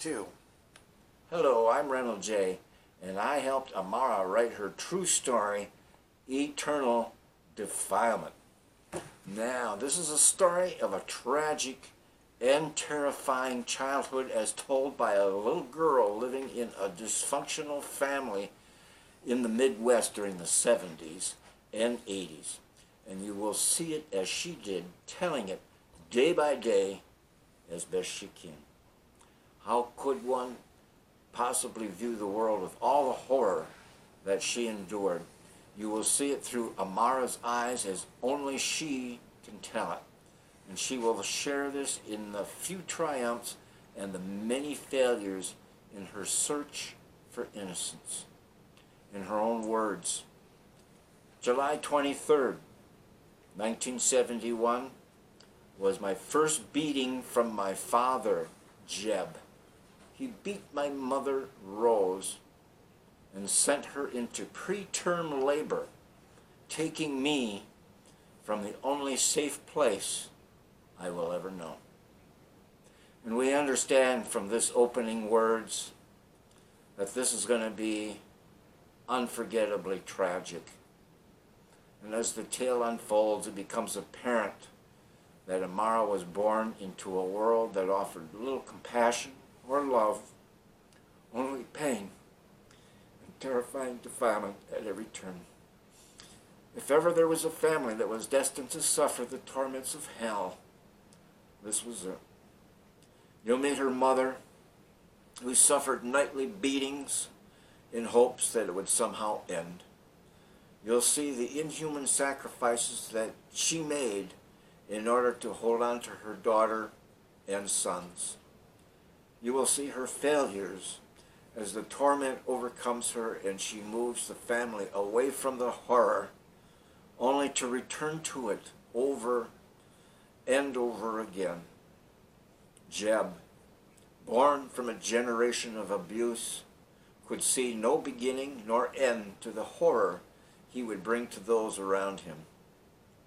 2. Hello, I'm Reynold Jay, and I helped Amara write her true story, Eternal Defilement. Now, this is a story of a tragic and terrifying childhood as told by a little girl living in a dysfunctional family in the Midwest during the 70s and 80s. And you will see it as she did, telling it day by day as best she can. How could one possibly view the world with all the horror that she endured? You will see it through Amara's eyes as only she can tell it. And she will share this in the few triumphs and the many failures in her search for innocence. In her own words, July 23rd, 1971 was my first beating from my father, Jeb. He beat my mother, Rose, and sent her into preterm labor, taking me from the only safe place I will ever know. And we understand from this opening words that this is going to be unforgettably tragic. And as the tale unfolds, it becomes apparent that Amara was born into a world that offered little compassion or love, only pain and terrifying defilement at every turn. If ever there was a family that was destined to suffer the torments of hell, this was it. You'll meet her mother, who suffered nightly beatings in hopes that it would somehow end. You'll see the inhuman sacrifices that she made in order to hold on to her daughter and sons. You will see her failures as the torment overcomes her and she moves the family away from the horror, only to return to it over and over again. Jeb, born from a generation of abuse, could see no beginning nor end to the horror he would bring to those around him.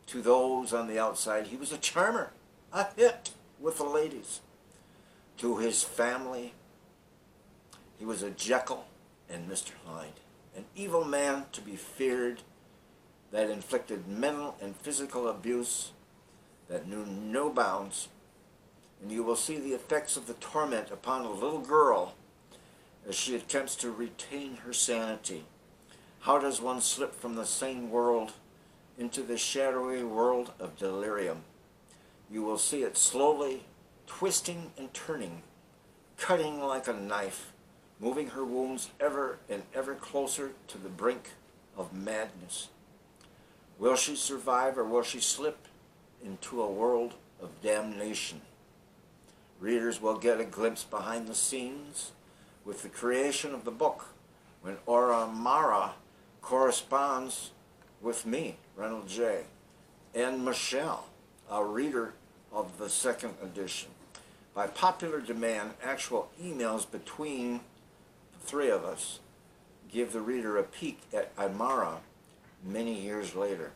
To those on the outside, he was a charmer, a hit with the ladies. To his family, he was a Jekyll and Mr. Hyde, an evil man to be feared that inflicted mental and physical abuse that knew no bounds. And you will see the effects of the torment upon a little girl as she attempts to retain her sanity. How does one slip from the sane world into the shadowy world of delirium? You will see it slowly twisting and turning, cutting like a knife, moving her wounds ever and ever closer to the brink of madness. Will she survive, or will she slip into a world of damnation? Readers will get a glimpse behind the scenes with the creation of the book, when Amara corresponds with me, Reynold Jay, and Michelle, a reader of the second edition. By popular demand, actual emails between the three of us give the reader a peek at Amara many years later.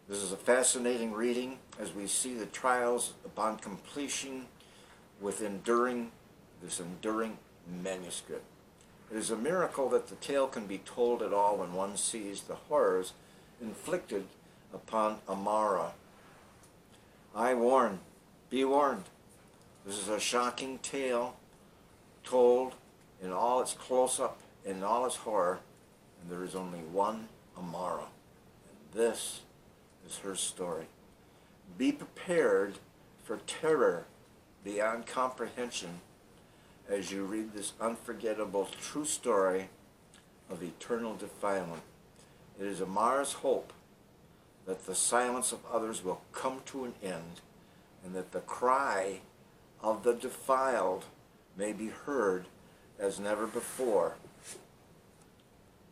This is a fascinating reading as we see the trials upon completion with this enduring manuscript. It is a miracle that the tale can be told at all when one sees the horrors inflicted upon Amara. Be warned. This is a shocking tale told in all its close-up, in all its horror, and there is only one Amara, and this is her story. Be prepared for terror beyond comprehension as you read this unforgettable true story of eternal defilement. It is Amara's hope that the silence of others will come to an end, and that the cry of the defiled may be heard as never before.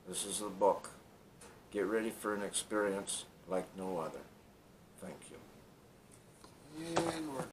This is the book. Get ready for an experience like no other. Thank you. And we're